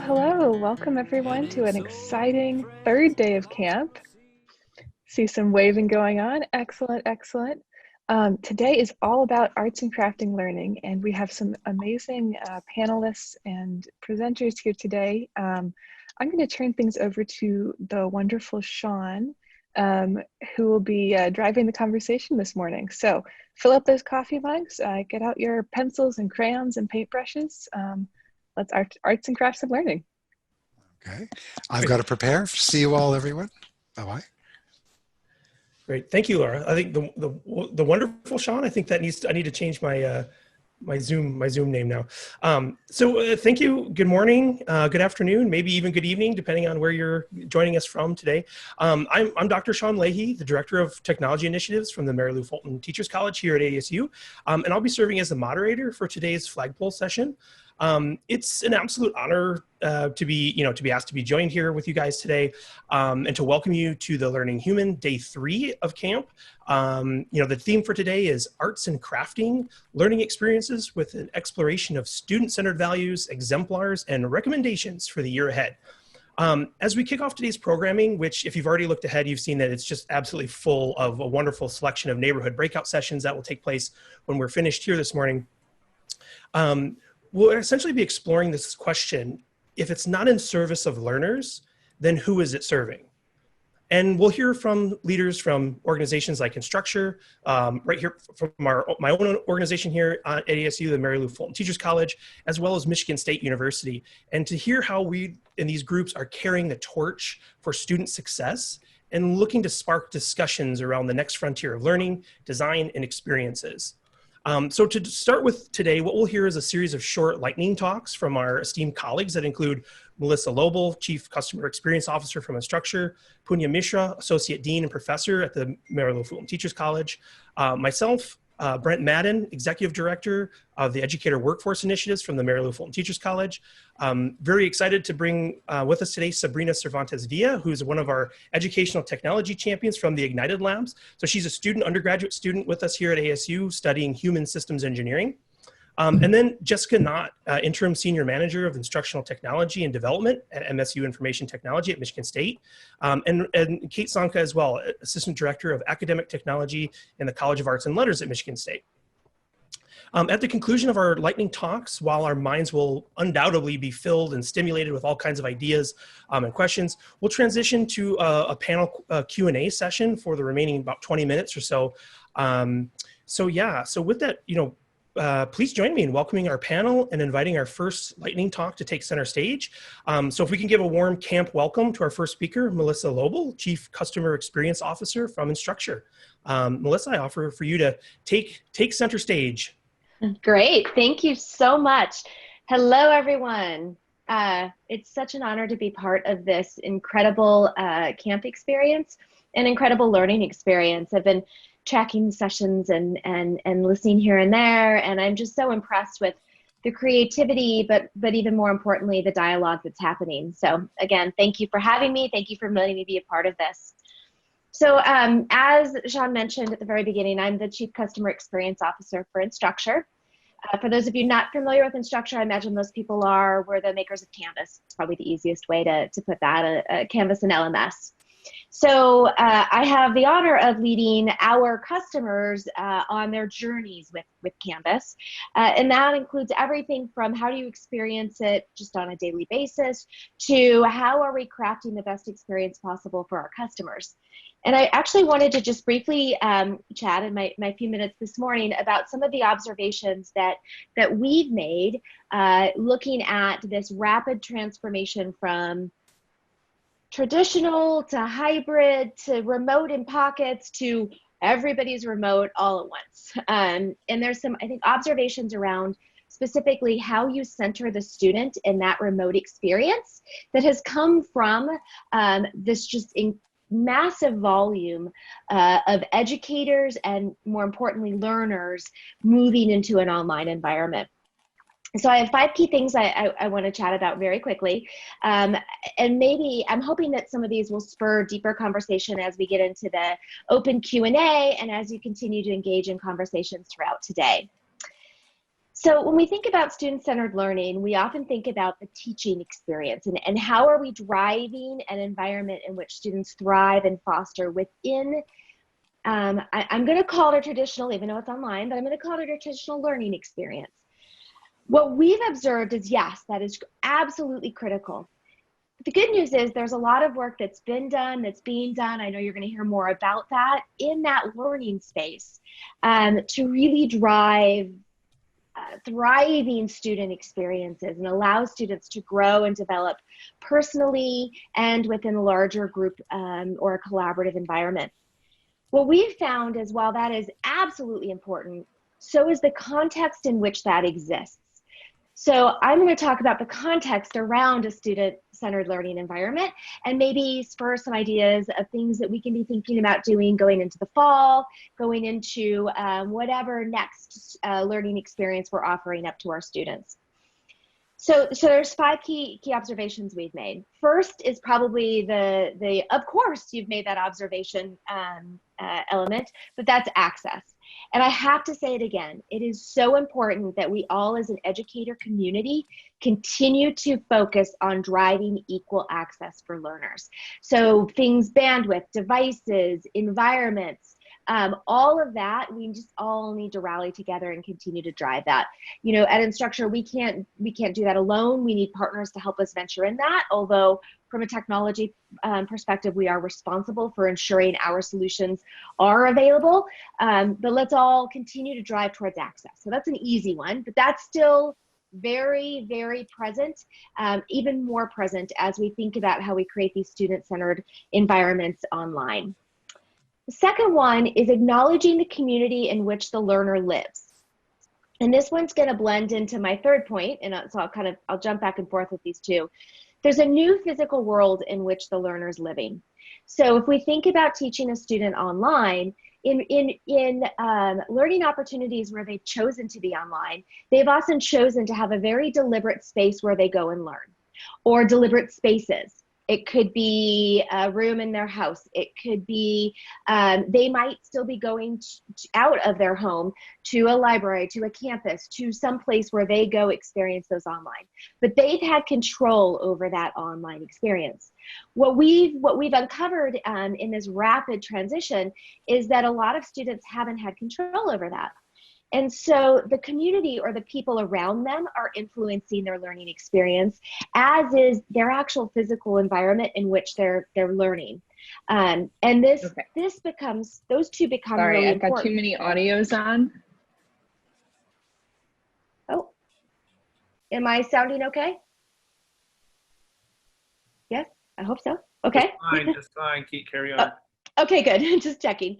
Hello. Welcome everyone to an exciting third day of camp. See some waving going on. Excellent, excellent. Today is all about arts and crafting learning, and we have some amazing panelists and presenters here today. I'm going to turn things over to the wonderful Sean, who will be driving the conversation this morning. So fill up those coffee mugs, get out your pencils and crayons and paintbrushes. Let's arts and crafts of learning. Okay, I've got to prepare. See you all, everyone. Bye-bye. Great, thank you, Laura. I think the wonderful Sean. I think that I need to change my my Zoom name now. Thank you. Good morning, good afternoon, maybe even good evening, depending on where you're joining us from today. I'm Dr. Sean Leahy, the Director of Technology Initiatives from the Mary Lou Fulton Teachers College here at ASU, and I'll be serving as the moderator for today's Flagpole session. It's an absolute honor to be asked to be joined here with you guys today, and to welcome you to the Learning Human Day 3 of camp. The theme for today is arts and crafting learning experiences with an exploration of student-centered values, exemplars, and recommendations for the year ahead. As we kick off today's programming, which if you've already looked ahead, you've seen that it's just absolutely full of a wonderful selection of neighborhood breakout sessions that will take place when we're finished here this morning. We'll essentially be exploring this question: if it's not in service of learners, then who is it serving? And we'll hear from leaders from organizations like Instructure, right here from my own organization here at ASU, the Mary Lou Fulton Teachers College, as well as Michigan State University, and to hear how we in these groups are carrying the torch for student success and looking to spark discussions around the next frontier of learning, design, and experiences. So to start with today, what we'll hear is a series of short lightning talks from our esteemed colleagues that include Melissa Loble, Chief Customer Experience Officer from Instructure, Punya Mishra, Associate Dean and Professor at the Mary Lou Fulton Teachers College, myself, Brent Maddin, Executive Director of the Educator Workforce Initiatives from the Mary Lou Fulton Teachers College. Very excited to bring with us today Sabrina Cervantes Villa, who's one of our educational technology champions from the Ignited Labs. So she's a undergraduate student with us here at ASU studying human systems engineering. And then Jessica Knott, Interim Senior Manager of Instructional Technology and Development at MSU Information Technology at Michigan State. And Kate Sonka as well, Assistant Director of Academic Technology in the College of Arts and Letters at Michigan State. At the conclusion of our lightning talks, while our minds will undoubtedly be filled and stimulated with all kinds of ideas and questions, we'll transition to a panel Q&A session for the remaining about 20 minutes or so. So with that, please join me in welcoming our panel and inviting our first lightning talk to take center stage. So if we can give a warm camp welcome to our first speaker, Melissa Loble, Chief Customer Experience Officer from Instructure. Melissa, I offer for you to take center stage. Great, thank you so much. Hello, everyone. It's such an honor to be part of this incredible camp experience, an incredible learning experience. I've been tracking sessions and listening here and there, and I'm just so impressed with the creativity, but even more importantly, the dialogue that's happening. So again, thank you for having me. Thank you for letting me be a part of this. So as Sean mentioned at the very beginning, I'm the Chief Customer Experience Officer for Instructure. For those of you not familiar with Instructure, I imagine most people are. We're the makers of Canvas. It's probably the easiest way to put that, Canvas and LMS. So I have the honor of leading our customers on their journeys with Canvas. And that includes everything from how do you experience it just on a daily basis to how are we crafting the best experience possible for our customers. And I actually wanted to just briefly chat in my few minutes this morning about some of the observations that we've made looking at this rapid transformation from traditional to hybrid to remote in pockets to everybody's remote all at once. And there's some, I think, observations around specifically how you center the student in that remote experience that has come from this just massive volume of educators and, more importantly, learners moving into an online environment. So I have 5 key things I want to chat about very quickly. And maybe I'm hoping that some of these will spur deeper conversation as we get into the open Q&A and as you continue to engage in conversations throughout today. So when we think about student-centered learning, we often think about the teaching experience and how are we driving an environment in which students thrive and foster within, I'm going to call it a traditional, even though it's online, but I'm going to call it a traditional learning experience. What we've observed is, yes, that is absolutely critical. The good news is there's a lot of work that's been done, that's being done. I know you're going to hear more about that in that learning space to really drive thriving student experiences and allow students to grow and develop personally and within a larger group or a collaborative environment. What we've found is while that is absolutely important, so is the context in which that exists. So I'm going to talk about the context around a student-centered learning environment and maybe spur some ideas of things that we can be thinking about doing going into the fall, going into whatever next learning experience we're offering up to our students. So there's 5 key observations we've made. First is probably of course you've made that observation element, but that's access. And I have to say it again, it is so important that we all as an educator community continue to focus on driving equal access for learners. So things, bandwidth, devices, environments, all of that, we just all need to rally together and continue to drive that. You know, at Instructure, we can't do that alone. We need partners to help us venture in that, although from a technology perspective, we are responsible for ensuring our solutions are available. But let's all continue to drive towards access. So that's an easy one, but that's still very, very present, even more present as we think about how we create these student-centered environments online. The second one is acknowledging the community in which the learner lives. And this one's going to blend into my third point, and so I'll jump back and forth with these two. There's a new physical world in which the learner's living. So if we think about teaching a student online, in learning opportunities where they've chosen to be online, they've often chosen to have a very deliberate space where they go and learn, or deliberate spaces. It could be a room in their house. It could be, they might still be going out of their home to a library, to a campus, to some place where they go experience those online. But they've had control over that online experience. What we've uncovered in this rapid transition is that a lot of students haven't had control over that. And so the community or the people around them are influencing their learning experience, as is their actual physical environment in which they're learning. And those two become Sorry, really I've got important. too many audios on. Oh, am I sounding okay? Yes, I hope so. Okay. Just fine. Keep carry on. Okay, good. Just checking.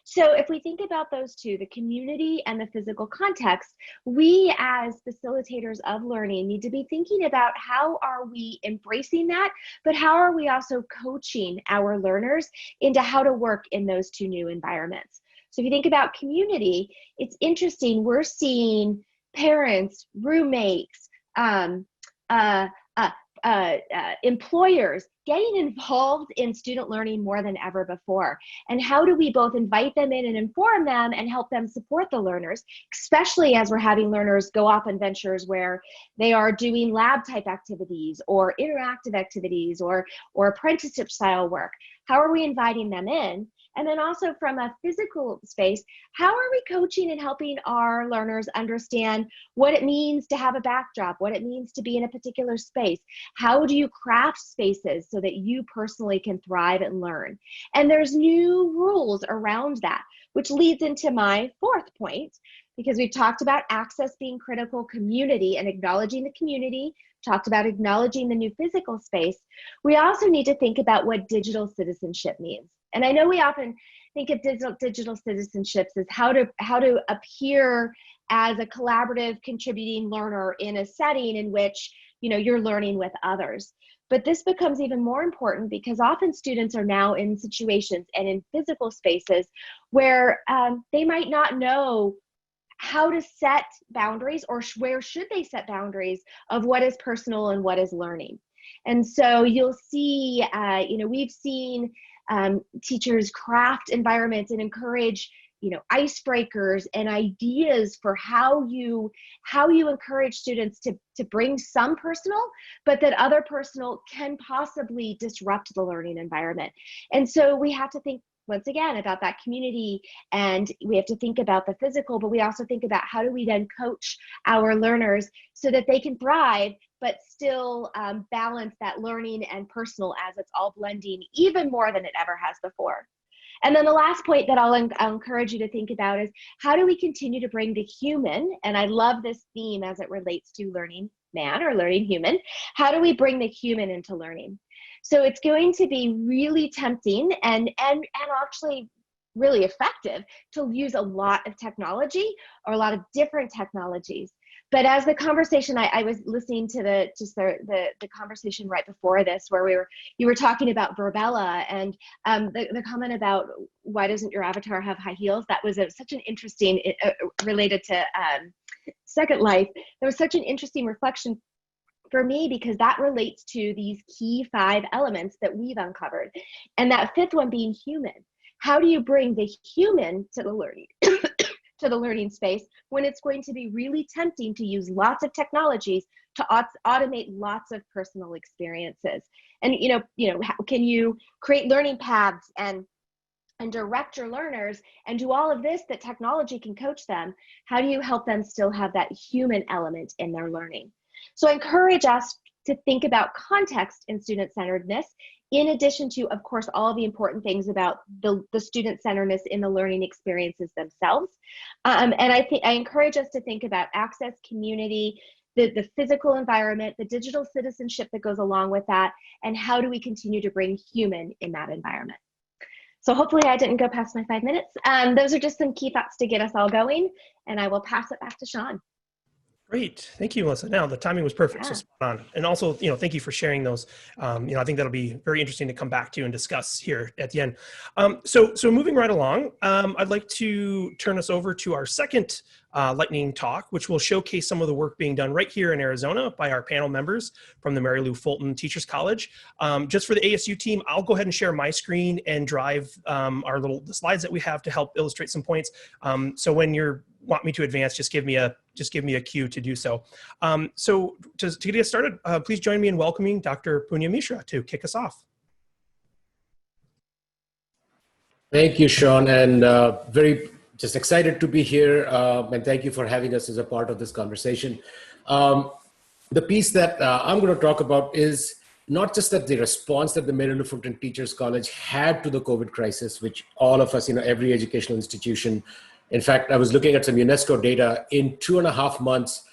So if we think about those two, the community and the physical context, we as facilitators of learning need to be thinking about how are we embracing that, but how are we also coaching our learners into how to work in those two new environments. So if you think about community, it's interesting. We're seeing parents, roommates, employers getting involved in student learning more than ever before. And how do we both invite them in and inform them and help them support the learners, especially as we're having learners go off on ventures where they are doing lab type activities or interactive activities or apprenticeship style work. How are we inviting them in? And then also from a physical space, how are we coaching and helping our learners understand what it means to have a backdrop, what it means to be in a particular space? How do you craft spaces so that you personally can thrive and learn? And there's new rules around that, which leads into my fourth point, because we've talked about access being critical, community and acknowledging the community, talked about acknowledging the new physical space. We also need to think about what digital citizenship means. And I know we often think of digital citizenships as how to appear as a collaborative, contributing learner in a setting in which you're learning with others. But this becomes even more important because often students are now in situations and in physical spaces where they might not know how to set boundaries or where should they set boundaries of what is personal and what is learning. And so you'll see, we've seen teachers craft environments and encourage icebreakers and ideas for how you encourage students to bring some personal, but that other personal can possibly disrupt the learning environment. And so we have to think once again about that community, and we have to think about the physical, but we also think about how do we then coach our learners so that they can thrive, but still balance that learning and personal as it's all blending even more than it ever has before. And then the last point that I'll encourage you to think about is how do we continue to bring the human, and I love this theme as it relates to learning man or learning human, how do we bring the human into learning? So it's going to be really tempting and actually really effective to use a lot of technology or a lot of different technologies. But as the conversation, I was listening to the conversation right before this, where you were talking about Verbella and the comment about why doesn't your avatar have high heels? That was such an interesting, related to Second Life. There was such an interesting reflection for me because that relates to these key 5 elements that we've uncovered. And that 5th one being human. How do you bring the human to the learning? To the learning space when it's going to be really tempting to use lots of technologies to automate lots of personal experiences. And how can you create learning paths and direct your learners and do all of this that technology can coach them? How do you help them still have that human element in their learning? So I encourage us to think about context and student-centeredness, in addition to, of course, all the important things about the student-centeredness in the learning experiences themselves. And I encourage us to think about access, community, the physical environment, the digital citizenship that goes along with that, and how do we continue to bring human in that environment. So hopefully I didn't go past my 5 minutes. Those are just some key thoughts to get us all going, and I will pass it back to Sean. Great. Thank you, Melissa. Now, the timing was perfect, so spot on. And also, thank you for sharing those. I think that'll be very interesting to come back to and discuss here at the end. So moving right along, I'd like to turn us over to our second lightning talk, which will showcase some of the work being done right here in Arizona by our panel members from the Mary Lou Fulton Teachers College. Just for the ASU team, I'll go ahead and share my screen and drive the slides that we have to help illustrate some points. So when you want me to advance, just give me a cue to do so. So to get us started, please join me in welcoming Dr. Punya Mishra to kick us off. Thank you, Sean, and just excited to be here, and thank you for having us as a part of this conversation. The piece that I'm going to talk about is not just that the response that the Mary Lou Fulton Teachers College had to the COVID crisis, which all of us, every educational institution. In fact, I was looking at some UNESCO data. In 2.5 months,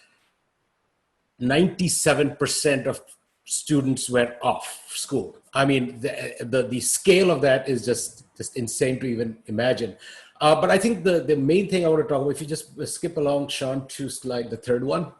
97% of students were off school. I mean, the scale of that is just insane to even imagine. But I think the main thing I want to talk about, if you just skip along, Sean, to slide the 3rd one.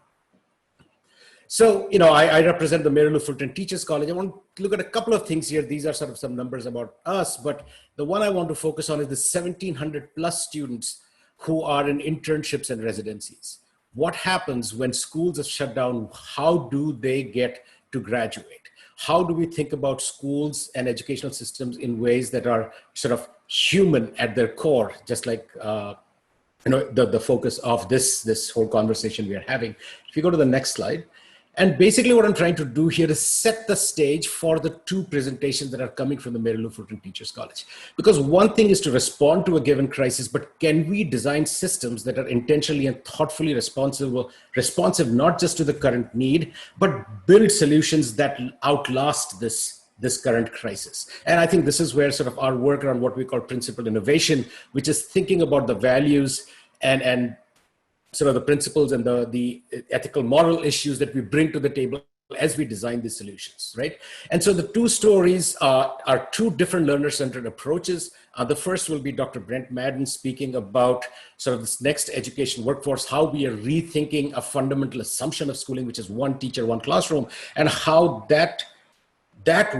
So, I represent the Mary Lou Fulton Teachers College. I want to look at a couple of things here. These are sort of some numbers about us, but the one I want to focus on is the 1,700 plus students who are in internships and residencies. What happens when schools are shut down? How do they get to graduate? How do we think about schools and educational systems in ways that are sort of human at their core, just like the focus of this whole conversation we are having? If you go to the next slide. And basically what I'm trying to do here is set the stage for the 2 presentations that are coming from the Mary Lou Fulton Teachers College. Because one thing is to respond to a given crisis, but can we design systems that are intentionally and thoughtfully responsive not just to the current need, but build solutions that outlast this current crisis? And I think this is where sort of our work around what we call principled innovation, which is thinking about the values and sort of the principles and the ethical moral issues that we bring to the table as we design these solutions, right? And so the 2 stories are 2 different learner-centered approaches. The first will be Dr. Brent Maddin speaking about sort of this next education workforce, how we are rethinking a fundamental assumption of schooling, which is 1 teacher, 1 classroom, and how that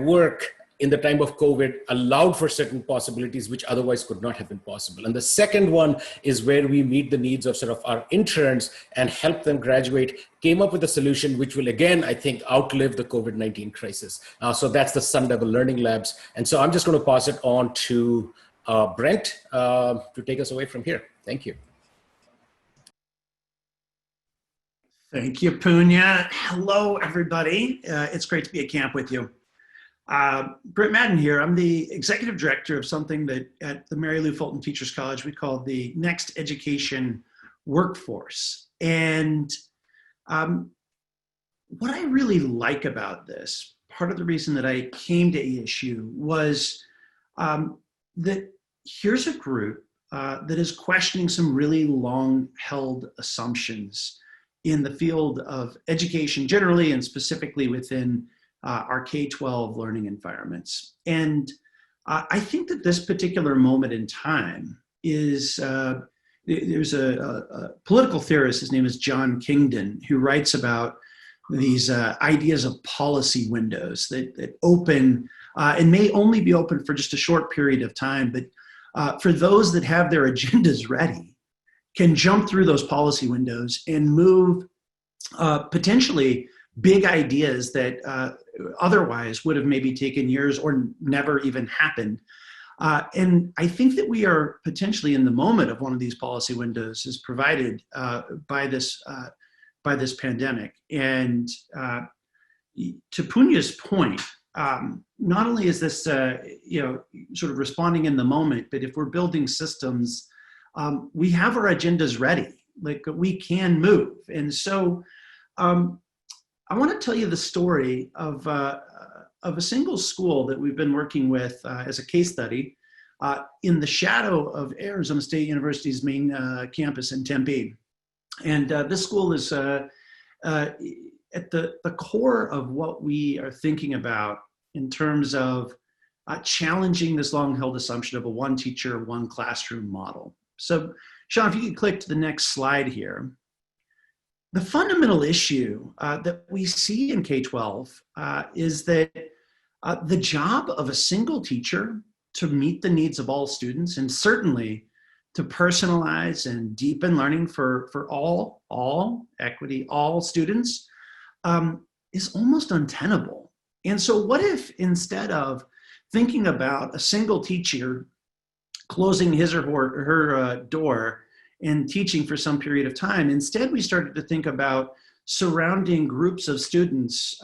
work in the time of COVID allowed for certain possibilities which otherwise could not have been possible. And the second one is where we meet the needs of sort of our interns and help them graduate, came up with a solution which will, again, I think, outlive the COVID-19 crisis. So that's the Sun Devil Learning Labs. And so I'm just going to pass it on to Brent to take us away from here. Thank you. Thank you, Punya. Hello, everybody. It's great to be at camp with you. Brent Maddin here. I'm the executive director of something that at the Mary Lou Fulton Teachers College we call the Next Education Workforce. And what I really like about this, part of the reason that I came to ASU was that here's a group that is questioning some really long-held assumptions in the field of education generally and specifically within our K-12 learning environments. And I think that this particular moment in time is, there's a political theorist, his name is John Kingdon, who writes about these ideas of policy windows that open and may only be open for just a short period of time, but for those that have their agendas ready, can jump through those policy windows and move potentially big ideas that otherwise would have maybe taken years or never even happened. And I think that we are potentially in the moment of one of these policy windows is provided by this pandemic. And to Punya's point, not only is this sort of responding in the moment, but if we're building systems, we have our agendas ready, like we can move. And so I want to tell you the story of a single school that we've been working with as a case study in the shadow of Arizona State University's main campus in Tempe. And this school is at the core of what we are thinking about in terms of challenging this long-held assumption of a one teacher, one classroom model. So, Sean, if you could click to the next slide here. The fundamental issue that we see in K-12 is that the job of a single teacher to meet the needs of all students and certainly to personalize and deepen learning for all equity, all students is almost untenable. And so what if instead of thinking about a single teacher closing his or her door and teaching for some period of time, instead we started to think about surrounding groups of students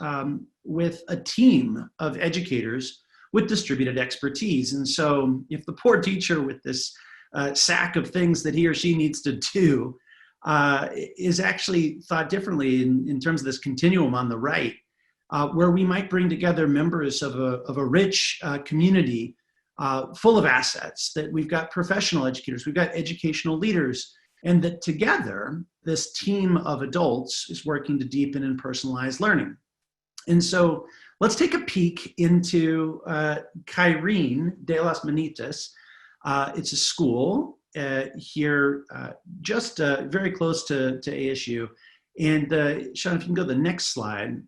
with a team of educators with distributed expertise. And so if the poor teacher with this sack of things that he or she needs to do is actually thought differently in terms of this continuum on the right, where we might bring together members of a rich community full of assets, that we've got professional educators, we've got educational leaders, and that together this team of adults is working to deepen and personalize learning. And so let's take a peek into Kyrene de las Manitas. It's a school here just very close to ASU. And Sean, if you can go to the next slide.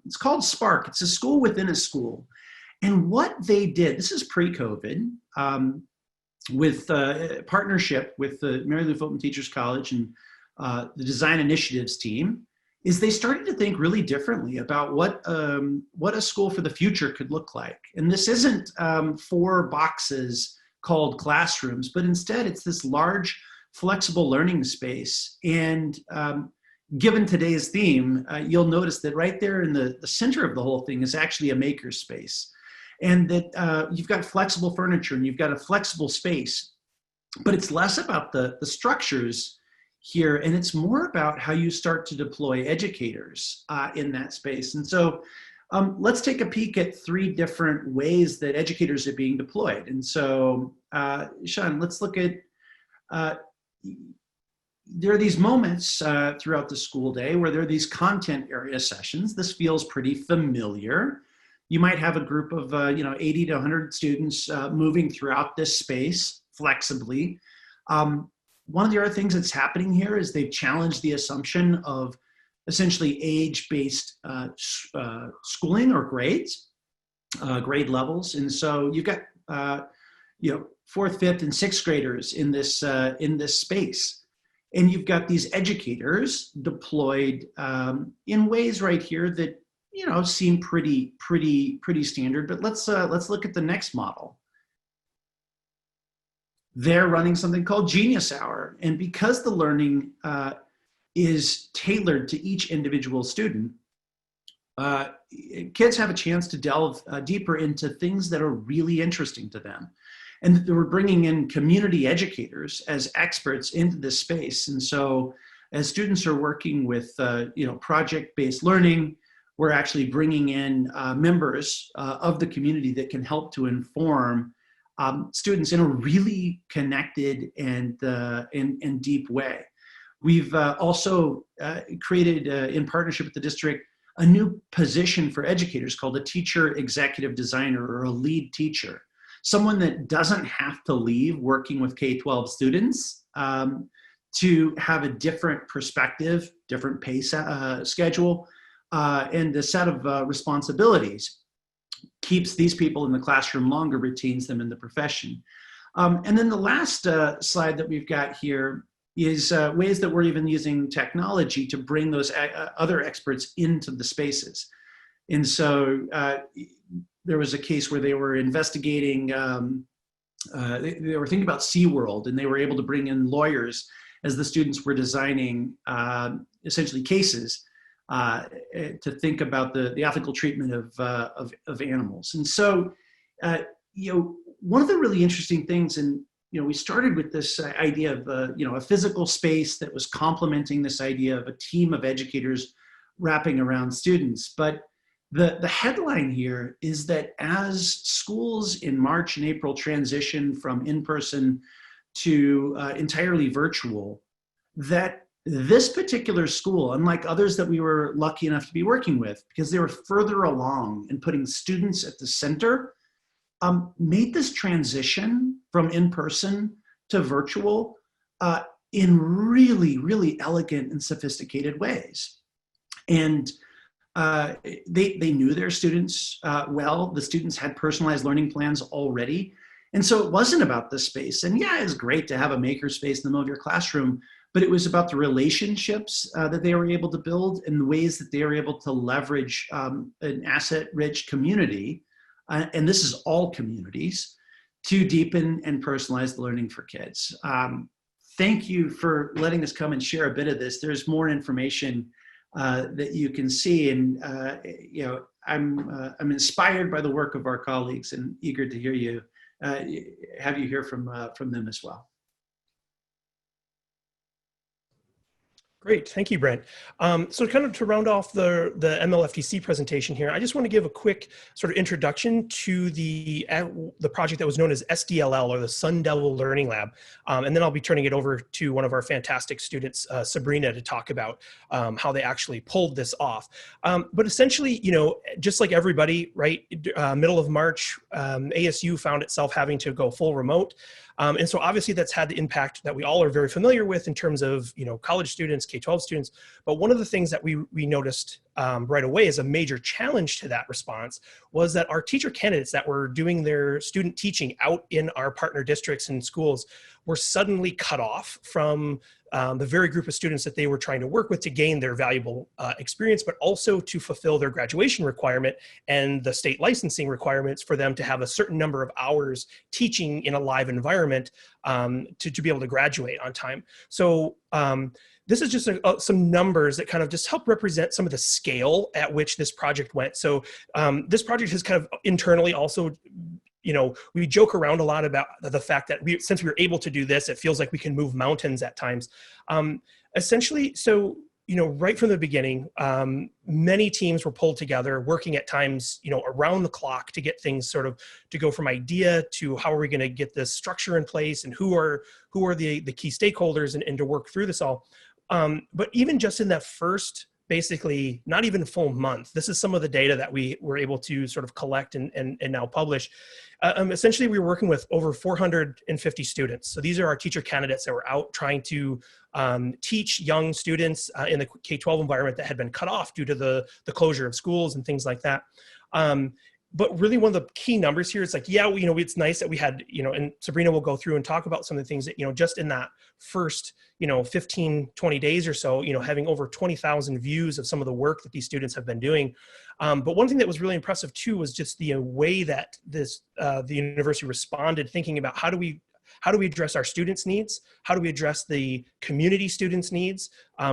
It's called Spark. It's a school within a school. And what they did, this is pre-COVID, with partnership with the Mary Lou Fulton Teachers College and the Design Initiatives team, is they started to think really differently about what a school for the future could look like. And this isn't 4 boxes called classrooms, but instead it's this large, flexible learning space. And given today's theme, you'll notice that right there in the center of the whole thing is actually a maker space. And that you've got flexible furniture and you've got a flexible space, but it's less about the structures here, and it's more about how you start to deploy educators in that space. And so let's take a peek at 3 different ways that educators are being deployed. And so, Sean, let's look at, there are these moments throughout the school day where there are these content area sessions. This feels pretty familiar. You might have a group of 80 to 100 students moving throughout this space flexibly. One of the other things that's happening here is they've challenged the assumption of essentially age-based schooling or grades, grade levels. And so you've got 4th, 5th, and 6th graders in this space. And you've got these educators deployed in ways right here that seem pretty standard. But let's look at the next model. they're running something called Genius Hour. And because the learning is tailored to each individual student, kids have a chance to delve deeper into things that are really interesting to them. And we're bringing in community educators as experts into this space. And so as students are working with project-based learning, we're actually bringing in members of the community that can help to inform students in a really connected and deep way. We've also created, in partnership with the district, a new position for educators called a teacher executive designer, or a lead teacher. Someone that doesn't have to leave working with K-12 students to have a different perspective, different pay schedule, and a set of responsibilities. Keeps these people in the classroom longer, retains them in the profession. And then the last slide that we've got here is ways that we're even using technology to bring those other experts into the spaces. And so there was a case where they were investigating, they were thinking about SeaWorld, and they were able to bring in lawyers as the students were designing essentially cases to think about the ethical treatment of animals. And so, one of the really interesting things, and we started with this idea of a physical space that was complementing this idea of a team of educators wrapping around students. But the headline here is that as schools in March and April transition from in-person to entirely virtual, that this particular school, unlike others that we were lucky enough to be working with, because they were further along in putting students at the center, made this transition from in-person to virtual in really, really elegant and sophisticated ways. And they knew their students well. The students had personalized learning plans already. And so it wasn't about the space. And yeah, it's great to have a maker space in the middle of your classroom, but it was about the relationships that they were able to build and the ways that they were able to leverage an asset-rich community, and this is all communities, to deepen and personalize the learning for kids. Thank you for letting us come and share a bit of this. There's more information that you can see, and I'm inspired by the work of our colleagues and eager to hear you have you hear from them as well. Great, thank you, Brent. So kind of to round off the MLFTC presentation here, I just want to give a quick sort of introduction to the project that was known as SDLL, or the Sun Devil Learning Lab. And then I'll be turning it over to one of our fantastic students, Sabrina, to talk about how they actually pulled this off. But essentially, just like everybody, right, middle of March, ASU found itself having to go full remote. And so obviously that's had the impact that we all are very familiar with in terms of, college students, K-12 students. But one of the things that we noticed right away as a major challenge to that response was that our teacher candidates that were doing their student teaching out in our partner districts and schools were suddenly cut off from the very group of students that they were trying to work with to gain their valuable experience, but also to fulfill their graduation requirement and the state licensing requirements for them to have a certain number of hours teaching in a live environment to be able to graduate on time. So this is just some numbers that kind of just help represent some of the scale at which this project went. So this project has kind of internally also, we joke around a lot about the fact that since we were able to do this, it feels like we can move mountains at times. Essentially, so, right from the beginning, many teams were pulled together, working at times, around the clock to get things sort of to go from idea to how are we going to get this structure in place and who are the key stakeholders and to work through this all. But even just in that first, basically not even full month, this is some of the data that we were able to sort of collect and now publish. Essentially, we were working with over 450 students. So these are our teacher candidates that were out trying to teach young students in the K-12 environment that had been cut off due to the closure of schools and things like that. But really one of the key numbers here is like, yeah, it's nice that we had, and Sabrina will go through and talk about some of the things that, just in that first, 15, 20 days or so, having over 20,000 views of some of the work that these students have been doing. But one thing that was really impressive too was just the way that the university responded, thinking about how do we how do we address our students' needs? How do we address the community students' needs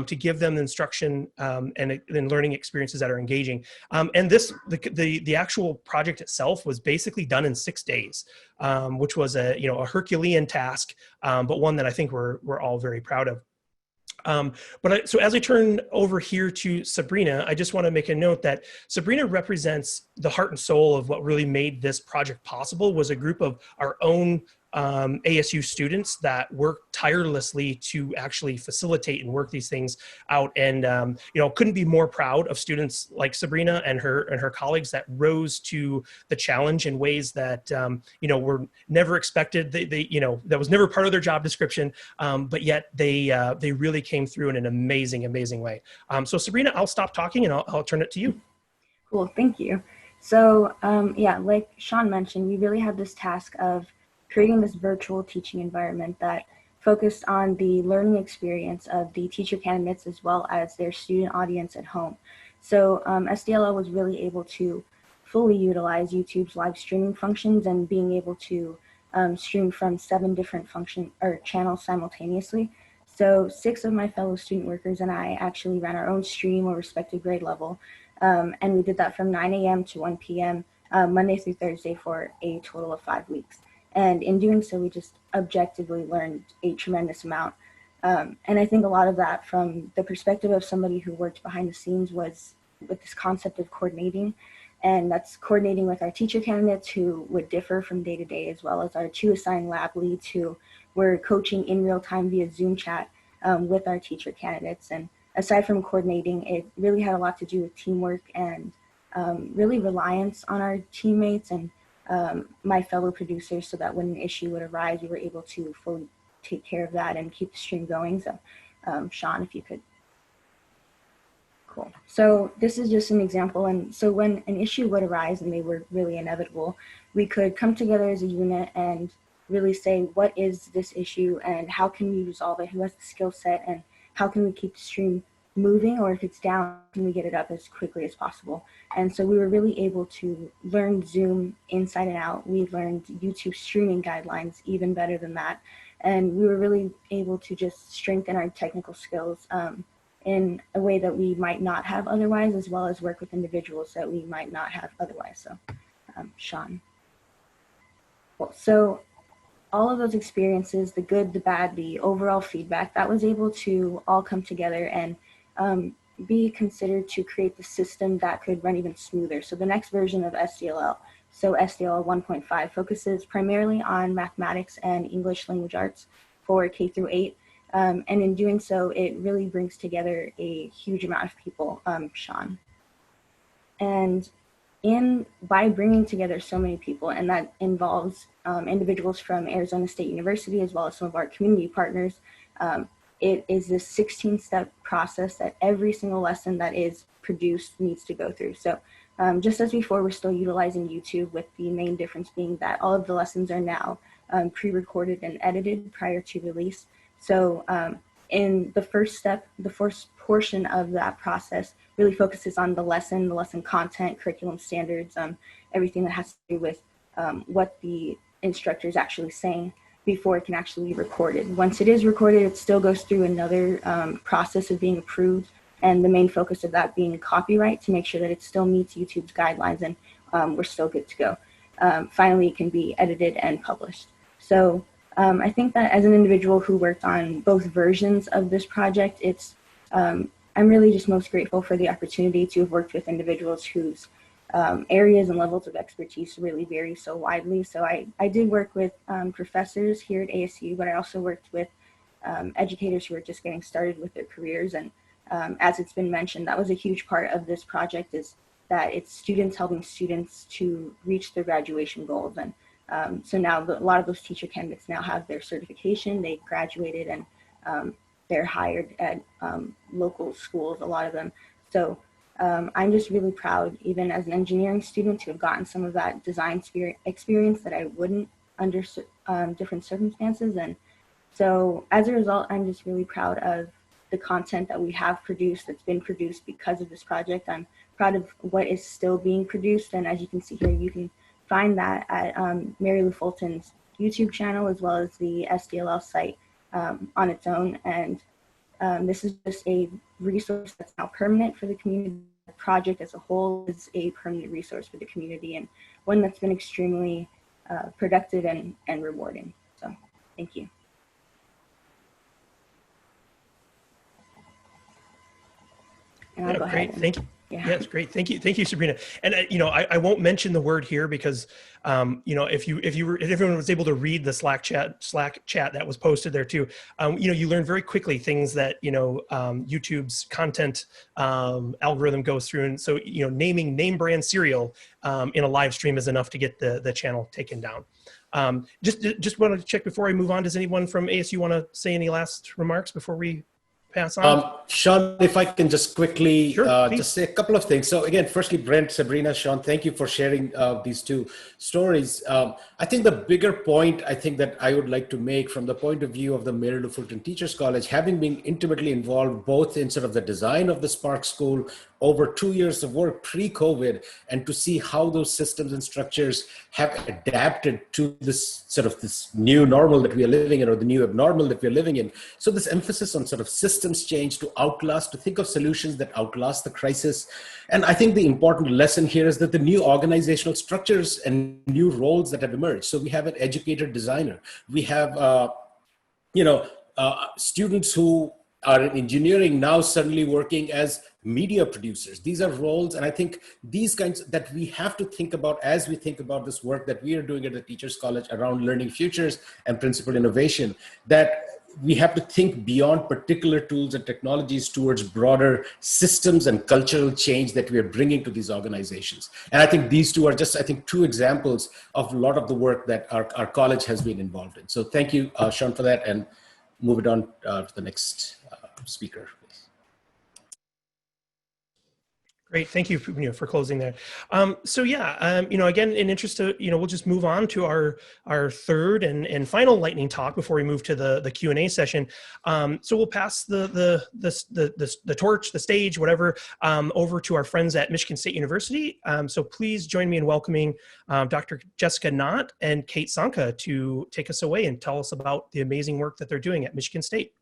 to give them the instruction and learning experiences that are engaging? And the actual project itself was basically done in 6 days, which was a Herculean task, but one that I think we're all very proud of. So as I turn over here to Sabrina, I just want to make a note that Sabrina represents the heart and soul of what really made this project possible. Was a group of our own ASU students that worked tirelessly to actually facilitate and work these things out. And couldn't be more proud of students like Sabrina and her colleagues that rose to the challenge in ways that were never expected. That was never part of their job description, but yet they really came through in an amazing way. So Sabrina, I'll stop talking and I'll turn it to you. Cool, thank you. So like Sean mentioned, we really had this task of creating this virtual teaching environment that focused on the learning experience of the teacher candidates as well as their student audience at home. So SDLL was really able to fully utilize YouTube's live streaming functions and being able to stream from 7 different channels simultaneously. So 6 of my fellow student workers and I actually ran our own stream or respective grade level. And we did that from 9 a.m. to 1 p.m. Monday through Thursday for a total of 5 weeks. And in doing so, we just objectively learned a tremendous amount. And I think a lot of that from the perspective of somebody who worked behind the scenes was with this concept of coordinating. And that's coordinating with our teacher candidates who would differ from day to day, as well as our 2 assigned lab leads who were coaching in real time via Zoom chat with our teacher candidates. And aside from coordinating, it really had a lot to do with teamwork and really reliance on our teammates and my fellow producers, so that when an issue would arise, we were able to fully take care of that and keep the stream going. So Sean, if you could. Cool. So this is just an example. And so when an issue would arise and they were really inevitable, we could come together as a unit and really say, what is this issue and how can we resolve it? Who has the skill set and how can we keep the stream moving, or if it's down, can we get it up as quickly as possible? And so we were really able to learn Zoom inside and out. We learned YouTube streaming guidelines even better than that. And we were really able to just strengthen our technical skills in a way that we might not have otherwise, as well as work with individuals that we might not have otherwise. So Sean. Well, so all of those experiences, the good, the bad, the overall feedback, that was able to all come together and be considered to create the system that could run even smoother. So the next version of SDLL, so SDLL 1.5, focuses primarily on mathematics and English language arts for K through 8. And in doing so, it really brings together a huge amount of people, Sean. And by bringing together so many people, and that involves individuals from Arizona State University, as well as some of our community partners, it is this 16-step process that every single lesson that is produced needs to go through. So just as before, we're still utilizing YouTube, with the main difference being that all of the lessons are now pre-recorded and edited prior to release. So in the first step, the first portion of that process really focuses on the lesson content, curriculum standards, everything that has to do with what the instructor is actually saying before it can actually be recorded. Once it is recorded, it still goes through another process of being approved, and the main focus of that being copyright to make sure that it still meets YouTube's guidelines and we're still good to go. Finally, it can be edited and published. So I think that as an individual who worked on both versions of this project, I'm really just most grateful for the opportunity to have worked with individuals whose areas and levels of expertise really vary so widely. So I did work with professors here at ASU, but I also worked with educators who are just getting started with their careers. And as it's been mentioned, that was a huge part of this project, is that it's students helping students to reach their graduation goals. And so now a lot of those teacher candidates now have their certification, they graduated, and they're hired at local schools, a lot of them. So I'm just really proud, even as an engineering student, to have gotten some of that design experience that I wouldn't under different circumstances. And so as a result, I'm just really proud of the content that we have produced, that's been produced because of this project. I'm proud of what is still being produced. And as you can see here, you can find that at Mary Lou Fulton's YouTube channel as well as the SDLL site on its own. And this is just a resource that's now permanent for the community. The project as a whole is a permanent resource for the community and one that's been extremely productive and rewarding. So thank you. And I'll go Great, ahead. thank you. Yeah. Yes, great. Thank you, Sabrina. And I won't mention the word here because if everyone was able to read the Slack chat that was posted there too, you learn very quickly things that YouTube's content algorithm goes through, and so naming name brand cereal in a live stream is enough to get the channel taken down. Just want to check before I move on. Does anyone from ASU want to say any last remarks before we pass on? Sean, if I can just quickly just say a couple of things. So again, firstly, Brent, Sabrina, Sean, thank you for sharing these two stories. I think the bigger point I think that I would like to make from the point of view of the Mary Lou Fulton Teachers College, having been intimately involved both in sort of the design of the Spark School over 2 years of work pre-COVID, and to see how those systems and structures have adapted to this sort of this new normal that we are living in, or the new abnormal that we are living in. So this emphasis on sort of systems change to think of solutions that outlast the crisis. And I think the important lesson here is that the new organizational structures and new roles that have emerged. So we have an educator designer. We have, students who are in engineering now suddenly working as media producers. These are roles, and I think these kinds that we have to think about as we think about this work that we are doing at the Teachers College around learning futures and principled innovation, that we have to think beyond particular tools and technologies towards broader systems and cultural change that we are bringing to these organizations. And I think these two are just, two examples of a lot of the work that our college has been involved in. So thank you, Sean, for that, and move it on to the next speaker. Great, thank you for closing there. Again, in interest of, we'll just move on to our third and final lightning talk before we move to the Q&A session. So we'll pass the torch, the stage, whatever, over to our friends at Michigan State University. So please join me in welcoming Dr. Jessica Knott and Kate Sonka to take us away and tell us about the amazing work that they're doing at Michigan State.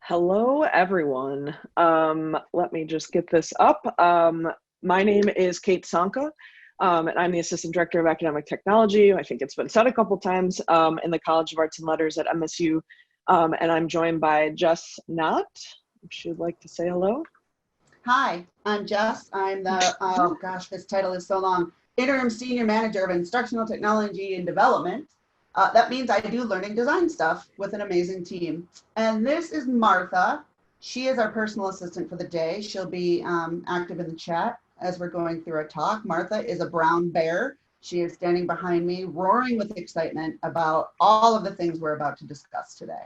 Hello, everyone. Let me just get this up. My name is Kate Sonka, and I'm the Assistant Director of Academic Technology. I think it's been said a couple times in the College of Arts and Letters at MSU, and I'm joined by Jess Knott. If she would like to say hello. Hi, I'm Jess. I'm the, oh gosh, this title is so long, Interim Senior Manager of Instructional Technology and Development. That means I do learning design stuff with an amazing team. And this is Martha. She is our personal assistant for the day. She'll be active in the chat as we're going through our talk. Martha is a brown bear. She is standing behind me, roaring with excitement about all of the things we're about to discuss today.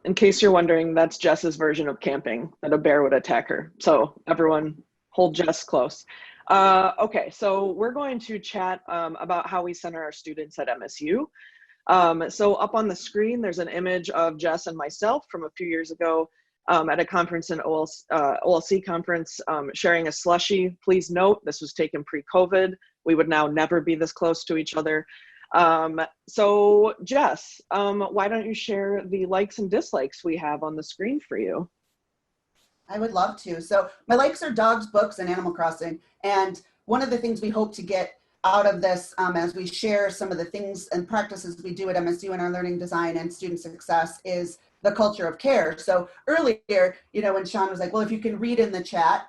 In case you're wondering, that's Jess's version of camping, that a bear would attack her. So everyone hold Jess close. Okay, so we're going to chat about how we center our students at MSU. So up on the screen, there's an image of Jess and myself from a few years ago at a conference, an OLC conference, sharing a slushie. Please note, this was taken pre-COVID. We would now never be this close to each other. So Jess, why don't you share the likes and dislikes we have on the screen for you? I would love to. So my likes are dogs, books, and Animal Crossing. And one of the things we hope to get out of this as we share some of the things and practices we do at MSU in our learning design and student success is the culture of care. So earlier, when Sean was like, well, if you can read in the chat,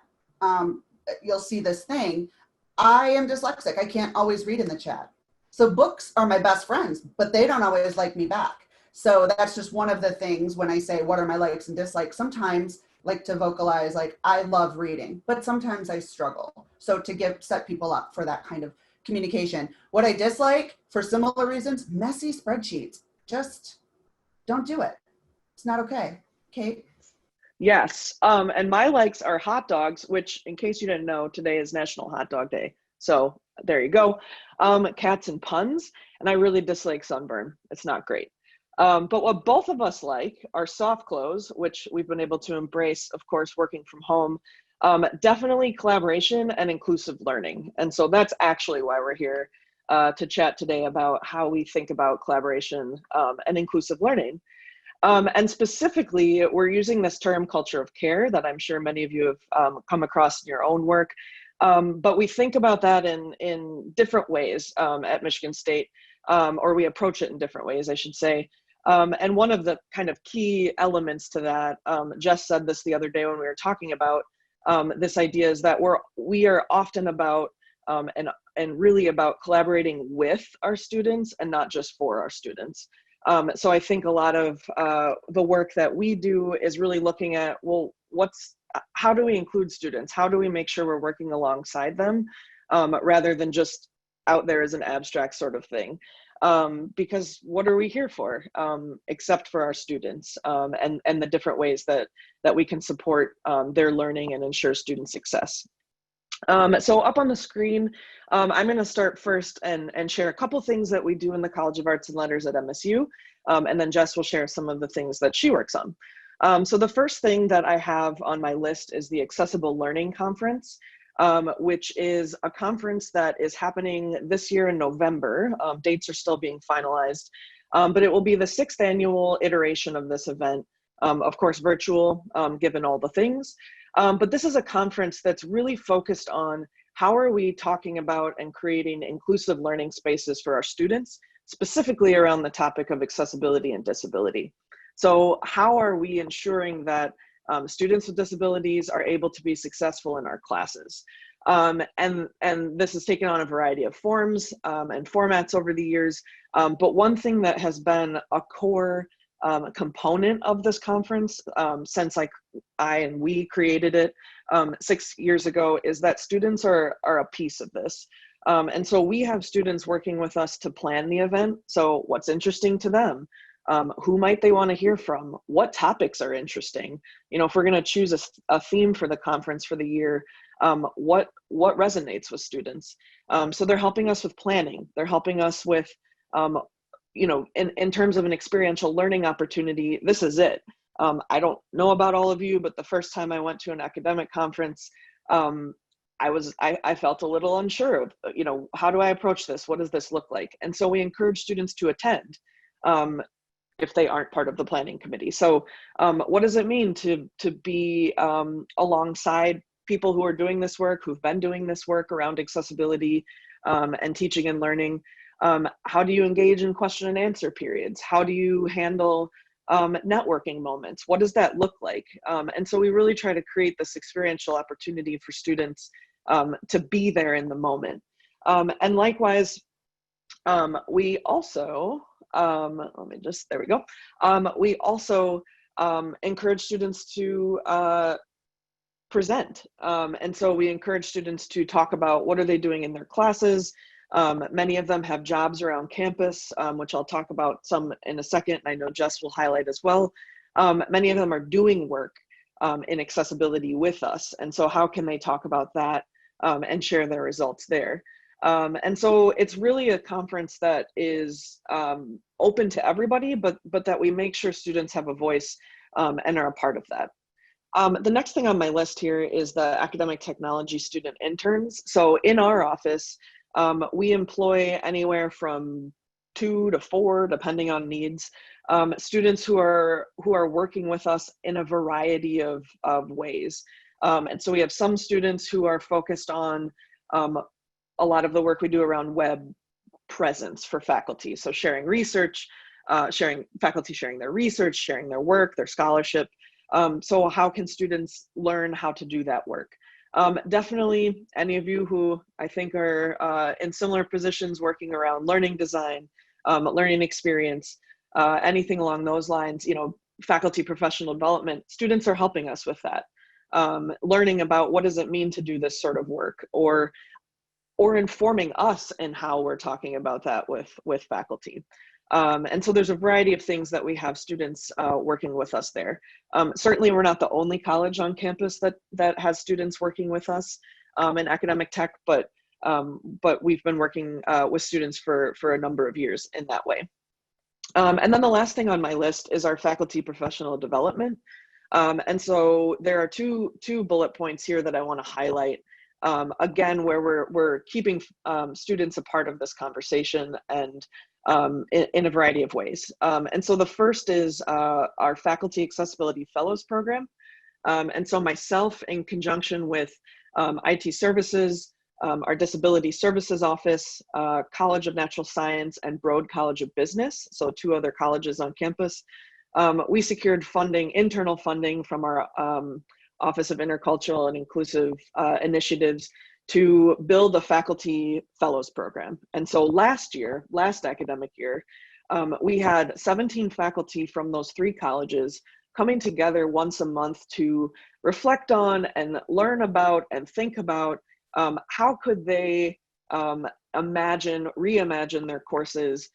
you'll see this thing. I am dyslexic. I can't always read in the chat. So books are my best friends, but they don't always like me back. So that's just one of the things when I say, what are my likes and dislikes? Sometimes like to vocalize, like, I love reading, but sometimes I struggle. So to set people up for that kind of communication. What I dislike, for similar reasons, messy spreadsheets. Just don't do it. It's not okay. Kate? Yes, and my likes are hot dogs, which, in case you didn't know, today is National Hot Dog Day. So there you go. Cats and puns, and I really dislike sunburn. It's not great. But what both of us like are soft clothes, which we've been able to embrace, of course, working from home. Definitely collaboration and inclusive learning. And so that's actually why we're here. to chat today about how we think about collaboration and inclusive learning. And specifically, we're using this term culture of care that I'm sure many of you have come across in your own work. But we think about that in different ways at Michigan State, or we approach it in different ways, I should say. And one of the kind of key elements to that, Jess said this the other day when we were talking about this idea, is that we are often about and really about collaborating with our students and not just for our students. So I think a lot of the work that we do is really looking at, well, how do we include students? How do we make sure we're working alongside them rather than just out there as an abstract sort of thing? Because what are we here for except for our students and the different ways that we can support their learning and ensure student success. So up on the screen, I'm going to start first and share a couple things that we do in the College of Arts and Letters at MSU, and then Jess will share some of the things that she works on. So the first thing that I have on my list is the Accessible Learning Conference, which is a conference that is happening this year in November. Dates are still being finalized, but it will be the 6th annual iteration of this event, of course virtual, given all the things. But this is a conference that's really focused on how are we talking about and creating inclusive learning spaces for our students, specifically around the topic of accessibility and disability. So how are we ensuring that students with disabilities are able to be successful in our classes? And this has taken on a variety of forms and formats over the years. But one thing that has been a core component of this conference since I and we created it 6 years ago is that students are a piece of this. And so we have students working with us to plan the event. So what's interesting to them? Who might they want to hear from? What topics are interesting? You know, if we're going to choose a theme for the conference for the year, what resonates with students? So they're helping us with planning. They're helping us with you know, in terms of an experiential learning opportunity, this is it. I don't know about all of you, but the first time I went to an academic conference, I felt a little unsure of, you know, how do I approach this? What does this look like? And so we encourage students to attend if they aren't part of the planning committee. So what does it mean to be alongside people who are doing this work, who've been doing this work around accessibility and teaching and learning? How do you engage in question and answer periods? How do you handle networking moments? What does that look like? And so we really try to create this experiential opportunity for students to be there in the moment. And likewise, we also, there we go. We also encourage students to present. And so we encourage students to talk about what are they doing in their classes. Many of them have jobs around campus, which I'll talk about some in a second. I know Jess will highlight as well. Many of them are doing work in accessibility with us. And so how can they talk about that and share their results there? And so it's really a conference that is open to everybody, but that we make sure students have a voice and are a part of that. The next thing on my list here is the academic technology student interns. So in our office, we employ anywhere from 2 to 4, depending on needs, students who are working with us in a variety of ways. And so we have some students who are focused on a lot of the work we do around web presence for faculty. So sharing research, faculty sharing their research, sharing their work, their scholarship. So how can students learn how to do that work? Definitely any of you who I think are in similar positions working around learning design, learning experience, anything along those lines, you know, faculty professional development, students are helping us with that. Learning about what does it mean to do this sort of work, or informing us in how we're talking about that with faculty. And so there's a variety of things that we have students working with us there. Certainly we're not the only college on campus that has students working with us in academic tech, but we've been working with students for a number of years in that way. And then the last thing on my list is our faculty professional development. And so there are two bullet points here that I want to highlight. again, where we're keeping students a part of this conversation and in a variety of ways. And so the first is our Faculty Accessibility Fellows Program. And so myself, in conjunction with IT Services, our Disability Services Office, College of Natural Science, and Broad College of Business, so 2 other colleges on campus, we secured funding, internal funding from our Office of Intercultural and Inclusive Initiatives to build a faculty fellows program. And so last academic year, we had 17 faculty from those 3 colleges coming together once a month to reflect on and learn about and think about how could they reimagine their courses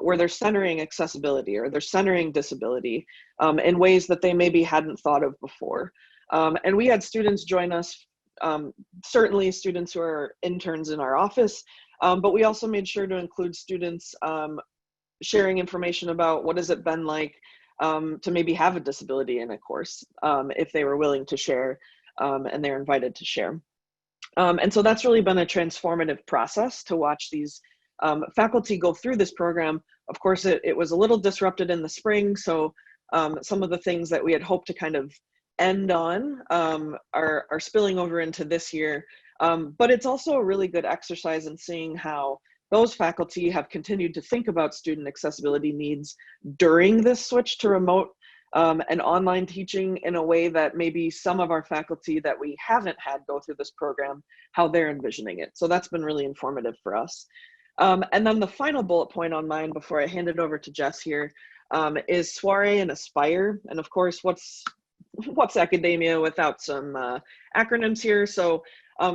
where they're centering accessibility or they're centering disability in ways that they maybe hadn't thought of before. And we had students join us, certainly students who are interns in our office, but we also made sure to include students sharing information about what has it been like to maybe have a disability in a course, if they were willing to share and they're invited to share. And so that's really been a transformative process to watch these faculty go through this program. Of course, it was a little disrupted in the spring, so some of the things that we had hoped to kind of end on are spilling over into this year. But it's also a really good exercise in seeing how those faculty have continued to think about student accessibility needs during this switch to remote and online teaching in a way that maybe some of our faculty that we haven't had go through this program, how they're envisioning it. So that's been really informative for us. And then the final bullet point on mine before I hand it over to Jess here is Soiree and Aspire. And of course, what's academia without some acronyms here? So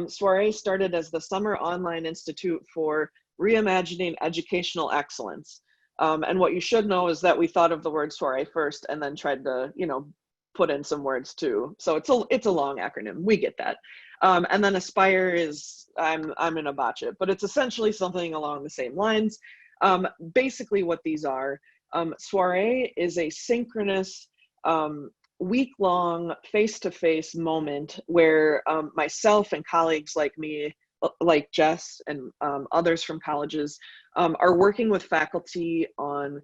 Soiree started as the Summer Online Institute for Reimagining Educational Excellence. And what you should know is that we thought of the word soiree first and then tried to, put in some words too. So it's a long acronym. We get that. And then Aspire is, I'm gonna botch it, but it's essentially something along the same lines. Basically what these are, soiree is a synchronous, week-long face-to-face moment where myself and colleagues like me, like Jess and others from colleges, are working with faculty on,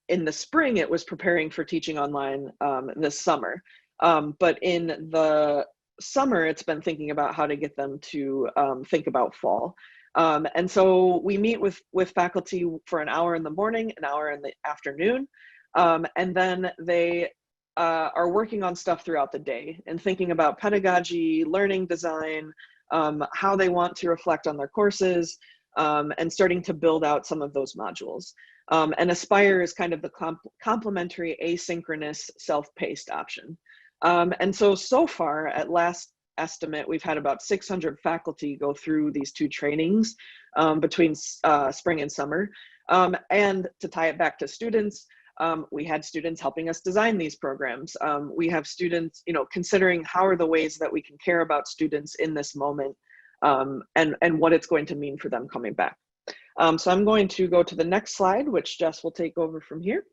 in the spring, it was preparing for teaching online this summer. But in the summer, it's been thinking about how to get them to think about fall. And so we meet with faculty for an hour in the morning, an hour in the afternoon, and then they are working on stuff throughout the day and thinking about pedagogy, learning design, how they want to reflect on their courses, and starting to build out some of those modules. And Aspire is kind of the complementary asynchronous self-paced option. And so far at last estimate, we've had about 600 faculty go through these 2 trainings between spring and summer. And to tie it back to students, we had students helping us design these programs. We have students, considering how are the ways that we can care about students in this moment, and what it's going to mean for them coming back. So I'm going to go to the next slide, which Jess will take over from here.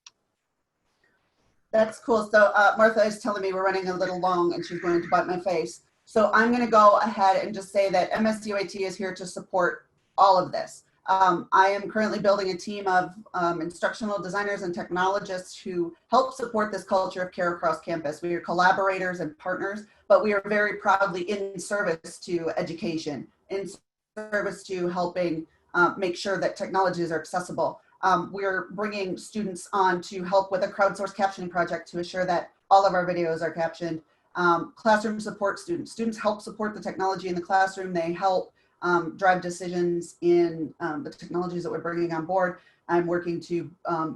That's cool. So Martha is telling me we're running a little long and she's going to bite my face. So I'm going to go ahead and just say that MSUAT is here to support all of this. I am currently building a team of instructional designers and technologists who help support this culture of care across campus. We are collaborators and partners, but we are very proudly in service to education, in service to helping make sure that technologies are accessible. We're bringing students on to help with a crowdsourced captioning project to assure that all of our videos are captioned. Classroom support students. Students help support the technology in the classroom. They help drive decisions in the technologies that we're bringing on board. I'm working to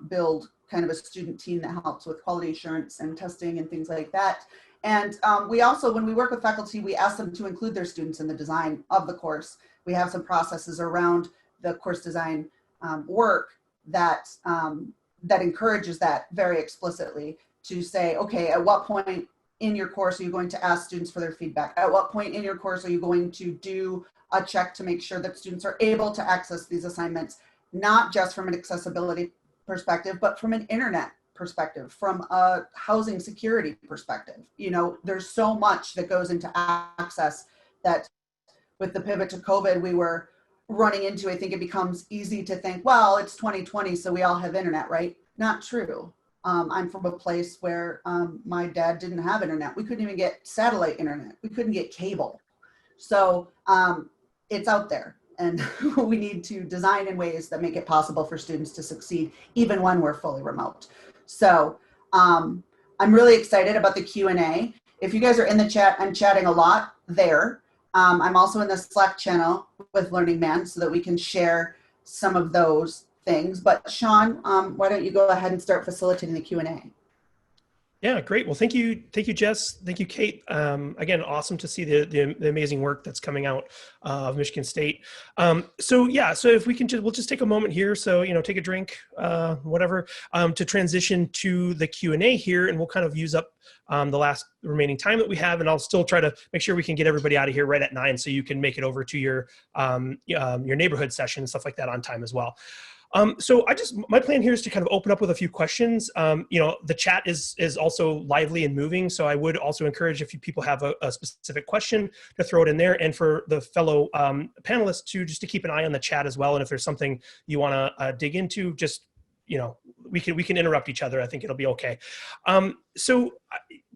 build kind of a student team that helps with quality assurance and testing and things like that. And we also, when we work with faculty, we ask them to include their students in the design of the course. We have some processes around the course design work that that encourages that very explicitly to say, okay, at what point in your course are you going to ask students for their feedback? At what point in your course are you going to do a check to make sure that students are able to access these assignments, not just from an accessibility perspective, but from an internet perspective, from a housing security perspective? There's so much that goes into access that with the pivot to COVID, we were running into, I think it becomes easy to think, well, it's 2020, so we all have internet, right? Not true. I'm from a place where my dad didn't have internet. We couldn't even get satellite internet. We couldn't get cable. So it's out there, and we need to design in ways that make it possible for students to succeed, even when we're fully remote. So I'm really excited about the Q&A. If you guys are in the chat, I'm chatting a lot there. I'm also in the Slack channel with Learning Man so that we can share some of those things. But Sean, why don't you go ahead and start facilitating the Q&A? Yeah, great. Well, thank you, Jess. Thank you, Kate. Again, awesome to see the amazing work that's coming out of Michigan State. So if we can we'll just take a moment here. So, take a drink, whatever, to transition to the Q&A here, and we'll kind of use up the last remaining time that we have, and I'll still try to make sure we can get everybody out of here right at 9, so you can make it over to your neighborhood session and stuff like that on time as well. So my plan here is to kind of open up with a few questions. The chat is also lively and moving, so I would also encourage, if people have a specific question, to throw it in there, and for the fellow panelists to keep an eye on the chat as well. And if there's something you want to dig into, just we can interrupt each other. I think it'll be okay. So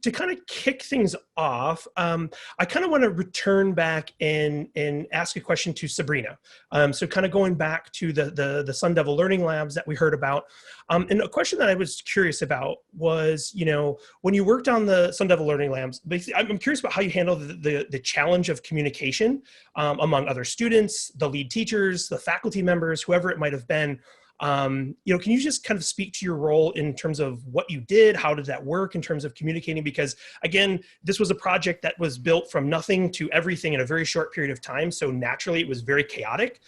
to kind of kick things off, I kind of want to return back and ask a question to Sabrina. So kind of going back to the Sun Devil Learning Labs that we heard about. And a question that I was curious about was, when you worked on the Sun Devil Learning Labs, basically, I'm curious about how you handled the challenge of communication among other students, the lead teachers, the faculty members, whoever it might have been. Can you just kind of speak to your role in terms of what you did? How did that work in terms of communicating? Because again, this was a project that was built from nothing to everything in a very short period of time. So naturally it was very chaotic.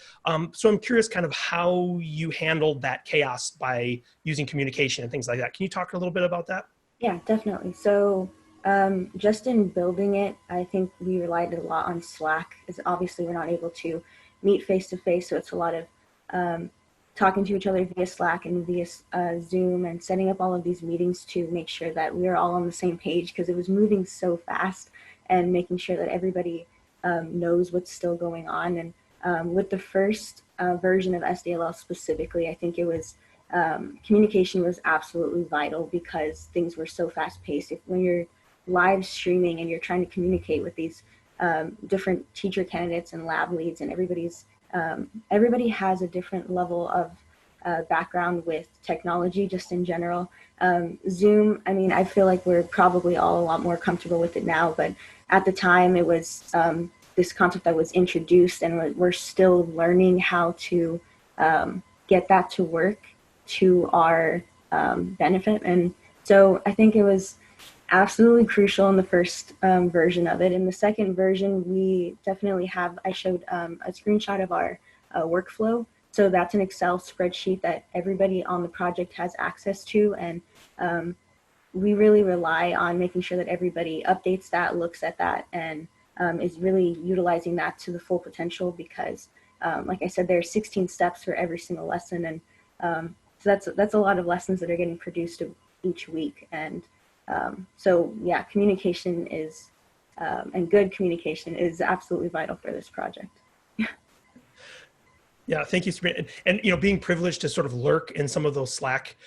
So I'm curious kind of how you handled that chaos by using communication and things like that. Can you talk a little bit about that? Yeah, definitely. So just in building it, I think we relied a lot on Slack, because obviously we're not able to meet face to face. So it's a lot of talking to each other via Slack and via Zoom, and setting up all of these meetings to make sure that we're all on the same page, because it was moving so fast, and making sure that everybody knows what's still going on. And with the first version of SDLL specifically, I think it was communication was absolutely vital, because things were so fast paced. When you're live streaming and you're trying to communicate with these different teacher candidates and lab leads, and everybody has a different level of background with technology, just in general. Zoom, I feel like we're probably all a lot more comfortable with it now, but at the time it was this concept that was introduced, and we're still learning how to get that to work to our benefit. And so I think it was absolutely crucial in the first version of it. In the second version, we definitely I showed a screenshot of our workflow. So that's an Excel spreadsheet that everybody on the project has access to. And we really rely on making sure that everybody updates that, looks at that, and is really utilizing that to the full potential, because like I said, there are 16 steps for every single lesson. And so that's a lot of lessons that are getting produced each week. And so yeah, communication is, and good communication is absolutely vital for this project. Yeah, thank you, Sabrina. And being privileged to sort of lurk in some of those Slack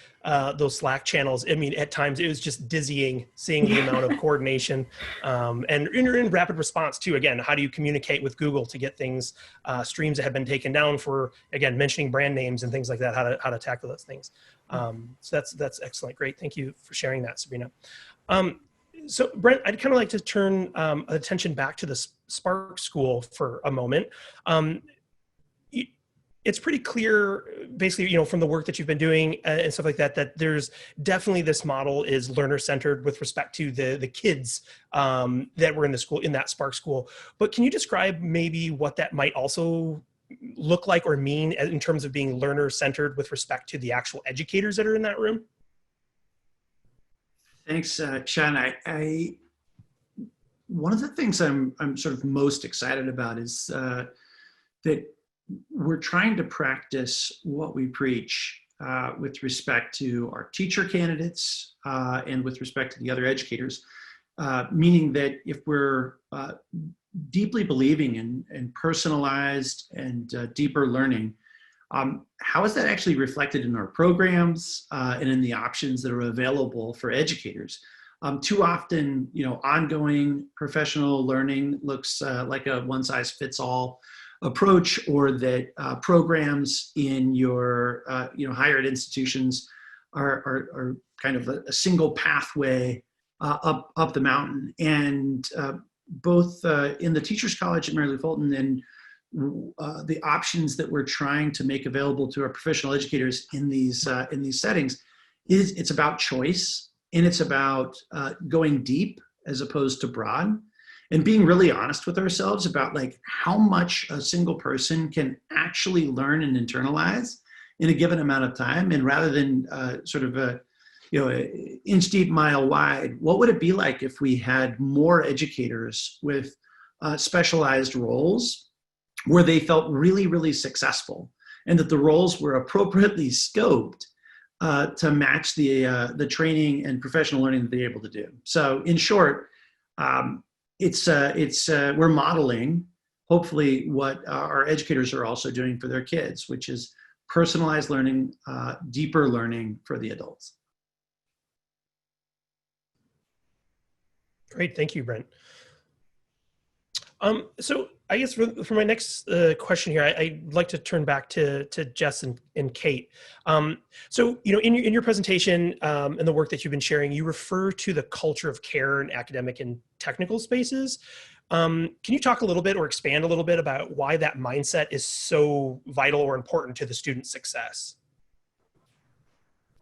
channels. At times it was just dizzying seeing the amount of coordination, and you're in rapid response too. Again, how do you communicate with Google to get things, streams that have been taken down for, again, mentioning brand names and things like that, how to tackle those things. So that's excellent. Great. Thank you for sharing that, Sabrina. So Brent, I'd kind of like to turn attention back to the Spark School for a moment. It's pretty clear, basically, from the work that you've been doing and stuff like that, that there's definitely this model is learner-centered with respect to the kids that were in the school, in that Spark School. But can you describe maybe what that might also look like or mean in terms of being learner-centered with respect to the actual educators that are in that room? Thanks, Sean. One of the things I'm sort of most excited about is that we're trying to practice what we preach with respect to our teacher candidates and with respect to the other educators, meaning that if we're deeply believing in personalized and deeper learning, how is that actually reflected in our programs and in the options that are available for educators? Too often, ongoing professional learning looks like a one-size-fits-all approach, or that programs in your higher ed institutions are kind of a single pathway up the mountain. And both in the Teachers College at Mary Lou Fulton and the options that we're trying to make available to our professional educators in these settings it's about choice, and it's about going deep as opposed to broad, and being really honest with ourselves about like how much a single person can actually learn and internalize in a given amount of time. And rather than sort of a inch deep, mile wide, what would it be like if we had more educators with specialized roles where they felt really, really successful, and that the roles were appropriately scoped to match the training and professional learning that they're able to do. So in short, we're modeling, hopefully, what our educators are also doing for their kids, which is personalized learning, deeper learning for the adults. Great, thank you, Brent. So I guess for my next question here, I'd like to turn back to Jess and Kate. So, in your presentation and the work that you've been sharing, you refer to the culture of care in academic and technical spaces. Can you talk a little bit or expand a little bit about why that mindset is so vital or important to the student's success?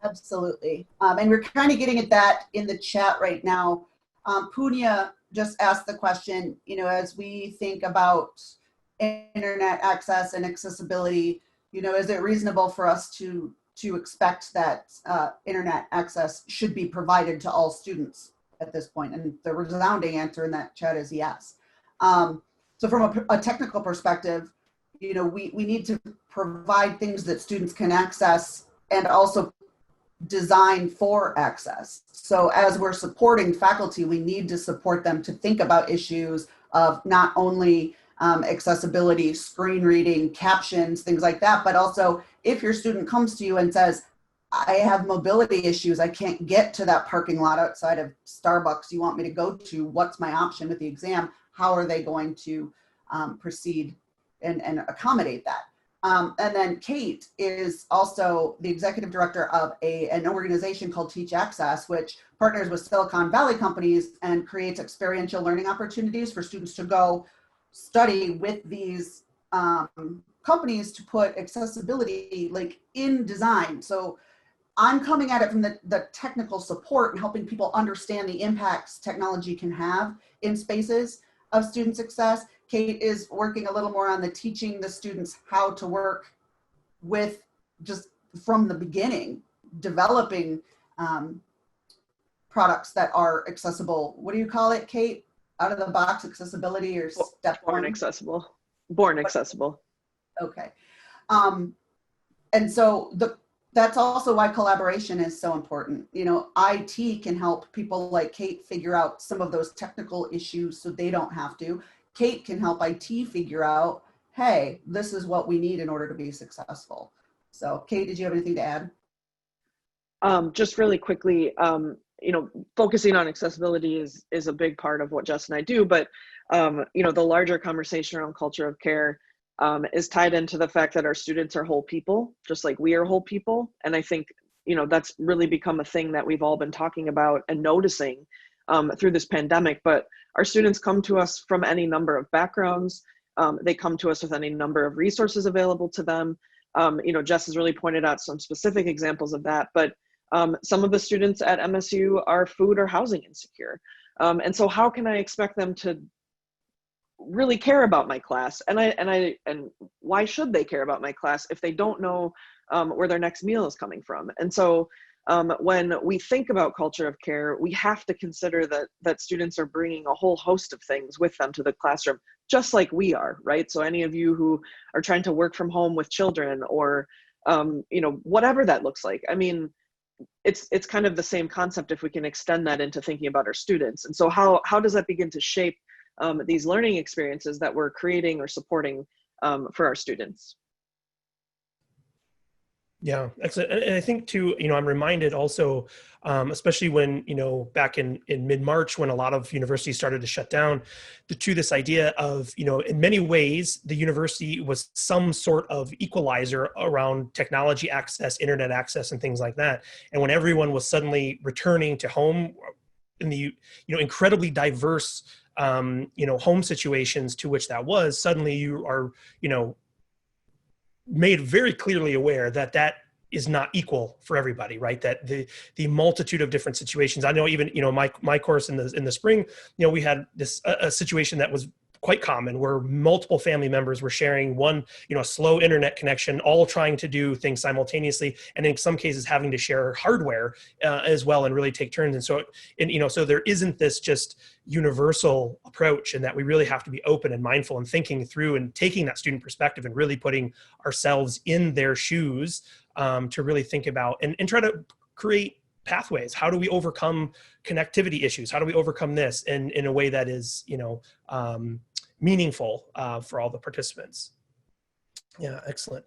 Absolutely. And we're kind of getting at that in the chat right now. Punya just asked the question, as we think about internet access and accessibility, is it reasonable for us to expect that internet access should be provided to all students at this point? And the resounding answer in that chat is yes. So from a technical perspective, we need to provide things that students can access and also design for access. So as we're supporting faculty, we need to support them to think about issues of not only accessibility, screen reading, captions, things like that, but also if your student comes to you and says, I have mobility issues, I can't get to that parking lot outside of Starbucks you want me to go to, what's my option with the exam? How are they going to proceed and accommodate that? And then Kate is also the executive director of an organization called Teach Access, which partners with Silicon Valley companies and creates experiential learning opportunities for students to go study with these companies to put accessibility like in design. So I'm coming at it from the technical support and helping people understand the impacts technology can have in spaces of student success. Kate is working a little more on the teaching the students how to work with, just from the beginning, developing products that are accessible. What do you call it, Kate? Out of the box accessibility, or step born one? accessible. Born accessible. Okay. And so that's also why collaboration is so important. IT can help people like Kate figure out some of those technical issues so they don't have to. Kate can help IT figure out, hey, this is what we need in order to be successful. So Kate, did you have anything to add? Just really quickly, focusing on accessibility is a big part of what Jess and I do, but the larger conversation around culture of care is tied into the fact that our students are whole people, just like we are whole people. And I think, that's really become a thing that we've all been talking about and noticing through this pandemic. But our students come to us from any number of backgrounds. They come to us with any number of resources available to them. Jess has really pointed out some specific examples of that, but some of the students at MSU are food or housing insecure. And so how can I expect them to really care about my class? And why should they care about my class if they don't know where their next meal is coming from? And so when we think about culture of care, we have to consider that students are bringing a whole host of things with them to the classroom, just like we are, right? So any of you who are trying to work from home with children, or whatever that looks like, I mean, it's kind of the same concept if we can extend that into thinking about our students. And so how does that begin to shape these learning experiences that we're creating or supporting for our students. Yeah, excellent. And I think too, I'm reminded also, especially when, back in mid-March, when a lot of universities started to shut down, to this idea of, in many ways, the university was some sort of equalizer around technology access, internet access, and things like that. And when everyone was suddenly returning to home in the, incredibly diverse, home situations to which that was, suddenly you are, made very clearly aware that that is not equal for everybody, right? That the multitude of different situations. I know even, my course in the spring, we had this a situation that was quite common where multiple family members were sharing one, slow internet connection, all trying to do things simultaneously, and in some cases having to share hardware as well and really take turns. And so, so there isn't this just universal approach, and that we really have to be open and mindful and thinking through and taking that student perspective and really putting ourselves in their shoes to really think about and try to create pathways. How do we overcome connectivity issues? How do we overcome this in a way that is, meaningful for all the participants? Yeah, excellent.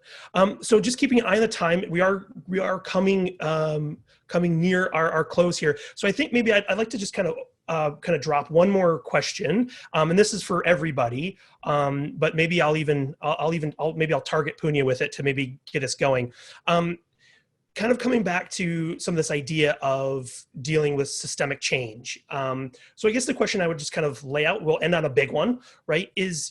So just keeping an eye on the time, we are coming near our close here. So I think maybe I'd like to just kind of drop one more question, and this is for everybody. But maybe I'll target Punya with it to maybe get us going. Kind of coming back to some of this idea of dealing with systemic change. So I guess the question I would just kind of lay out, we'll end on a big one, right, is,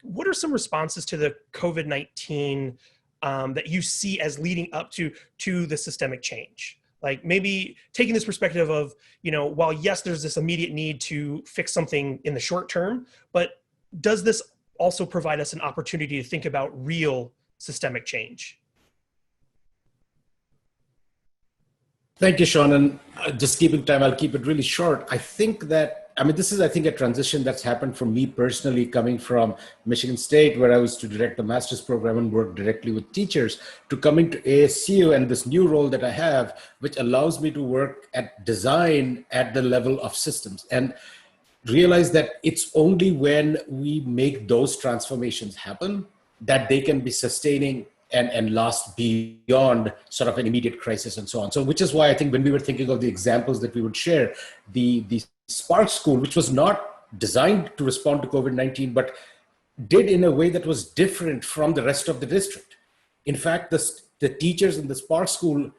what are some responses to the COVID-19 that you see as leading up to the systemic change? Like maybe taking this perspective of, while yes, there's this immediate need to fix something in the short term, but does this also provide us an opportunity to think about real systemic change? Thank you, Sean. And just keeping time, I'll keep it really short. I think that, this is, I think, a transition that's happened for me personally, coming from Michigan State, where I was to direct the master's program and work directly with teachers, to coming to ASU and this new role that I have, which allows me to work at design at the level of systems, and realize that it's only when we make those transformations happen that they can be sustaining and last beyond sort of an immediate crisis and so on. So which is why I think when we were thinking of the examples that we would share, the Spark School, which was not designed to respond to COVID-19, but did in a way that was different from the rest of the district. In fact, the teachers in the Spark School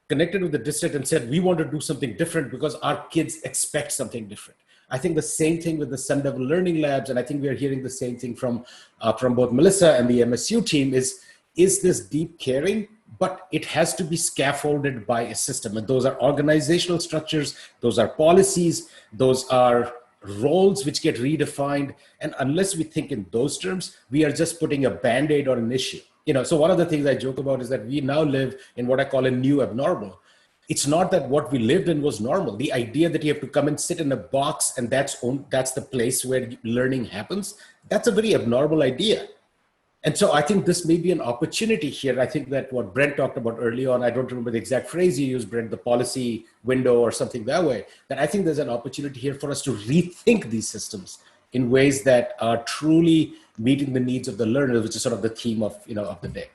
connected with the district and said, we want to do something different because our kids expect something different. I think the same thing with the Sun Devil Learning Labs, and I think we are hearing the same thing from both Melissa and the MSU team, is this deep caring, but it has to be scaffolded by a system. And those are organizational structures, those are policies, those are roles which get redefined. And unless we think in those terms, we are just putting a Band-Aid on an issue. So one of the things I joke about is that we now live in what I call a new abnormal. It's not that what we lived in was normal. The idea that you have to come and sit in a box and that's the place where learning happens, that's a very abnormal idea. And so I think this may be an opportunity here. I think that what Brent talked about early on, I don't remember the exact phrase you used, Brent, the policy window or something that way, that I think there's an opportunity here for us to rethink these systems in ways that are truly meeting the needs of the learner, which is sort of the theme of, of the day.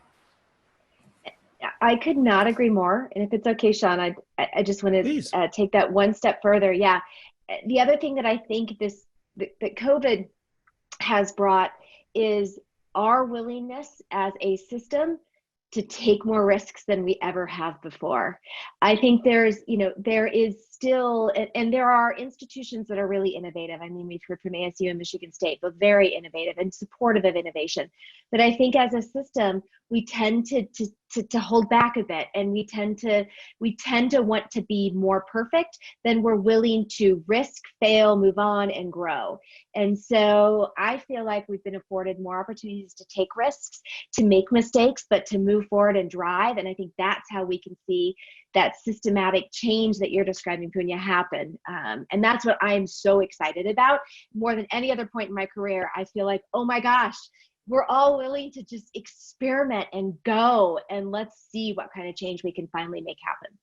I could not agree more. And if it's okay, Sean, I just want to take that one step further. Yeah. The other thing that I think that COVID has brought is our willingness as a system to take more risks than we ever have before. I think there is still, and there are institutions that are really innovative. I mean, we've heard from ASU and Michigan State, both very innovative and supportive of innovation. But I think as a system, we tend to hold back a bit, and we tend to want to be more perfect than we're willing to risk, fail, move on, and grow. And so I feel like we've been afforded more opportunities to take risks, to make mistakes, but to move forward and drive. And I think that's how we can see that systematic change that you're describing, Punya, happen. And that's what I'm so excited about. More than any other point in my career, I feel like, oh my gosh, we're all willing to just experiment and go, and let's see what kind of change we can finally make happen.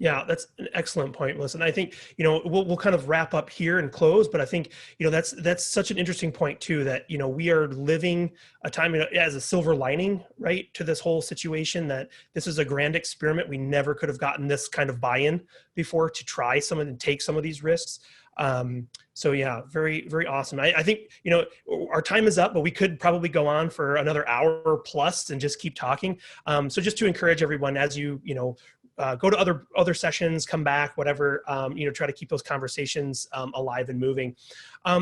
Yeah, that's an excellent point, Melissa. And I think, you know, we'll kind of wrap up here and close, but I think, you know, that's such an interesting point too, that, you know, we are living a time, you know, as a silver lining, right, to this whole situation, that this is a grand experiment. We never could have gotten this kind of buy-in before to try some and take some of these risks. So yeah, very, very awesome. I think, you know, our time is up, but we could probably go on for another hour plus and just keep talking. So just to encourage everyone, as you know, go to other sessions, come back, whatever, you know, try to keep those conversations alive and moving.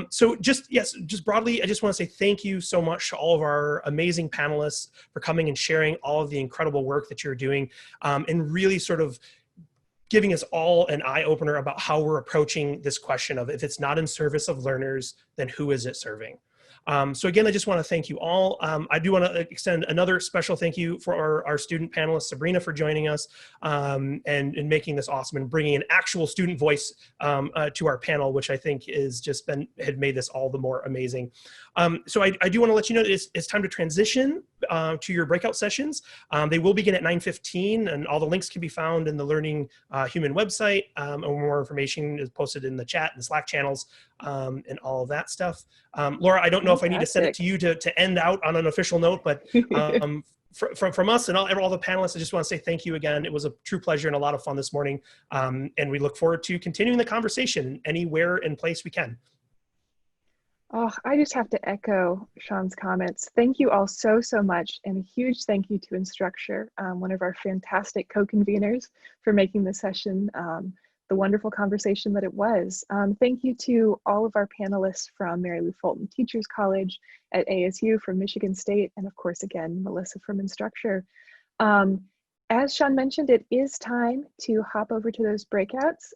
So just broadly, I just want to say thank you so much to all of our amazing panelists for coming and sharing all of the incredible work that you're doing, and really sort of giving us all an eye-opener about how we're approaching this question of, if it's not in service of learners, then who is it serving? So again, I just want to thank you all. I do want to extend another special thank you for our student panelist, Sabrina, for joining us, and making this awesome and bringing an actual student voice to our panel, which I think had made this all the more amazing. So I do want to let you know it's time to transition to your breakout sessions. They will begin at 9:15, and all the links can be found in the Learning Human website, and more information is posted in the chat and Slack channels, and all of that stuff. Laura, I don't know if I need to send it to you to end out on an official note, but from us and all the panelists, I just want to say thank you again. It was a true pleasure and a lot of fun this morning, and we look forward to continuing the conversation anywhere and place we can. Oh, I just have to echo Sean's comments. Thank you all so much, and a huge thank you to Instructure, one of our fantastic co-conveners, for making the session the wonderful conversation that it was. Thank you to all of our panelists from Mary Lou Fulton Teachers College, at ASU, from Michigan State, and of course, again, Melissa from Instructure. As Sean mentioned, it is time to hop over to those breakouts.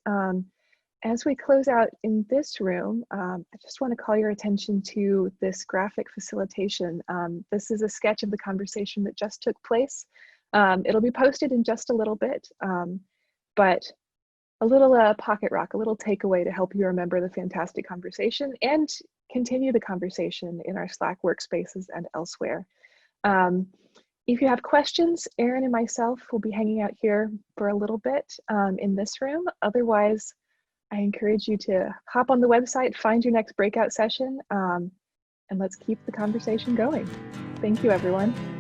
As we close out in this room, I just want to call your attention to this graphic facilitation. This is a sketch of the conversation that just took place. It'll be posted in just a little bit, but a little pocket rock, a little takeaway to help you remember the fantastic conversation and continue the conversation in our Slack workspaces and elsewhere. If you have questions, Erin and myself will be hanging out here for a little bit in this room. Otherwise, I encourage you to hop on the website, find your next breakout session, and let's keep the conversation going. Thank you, everyone.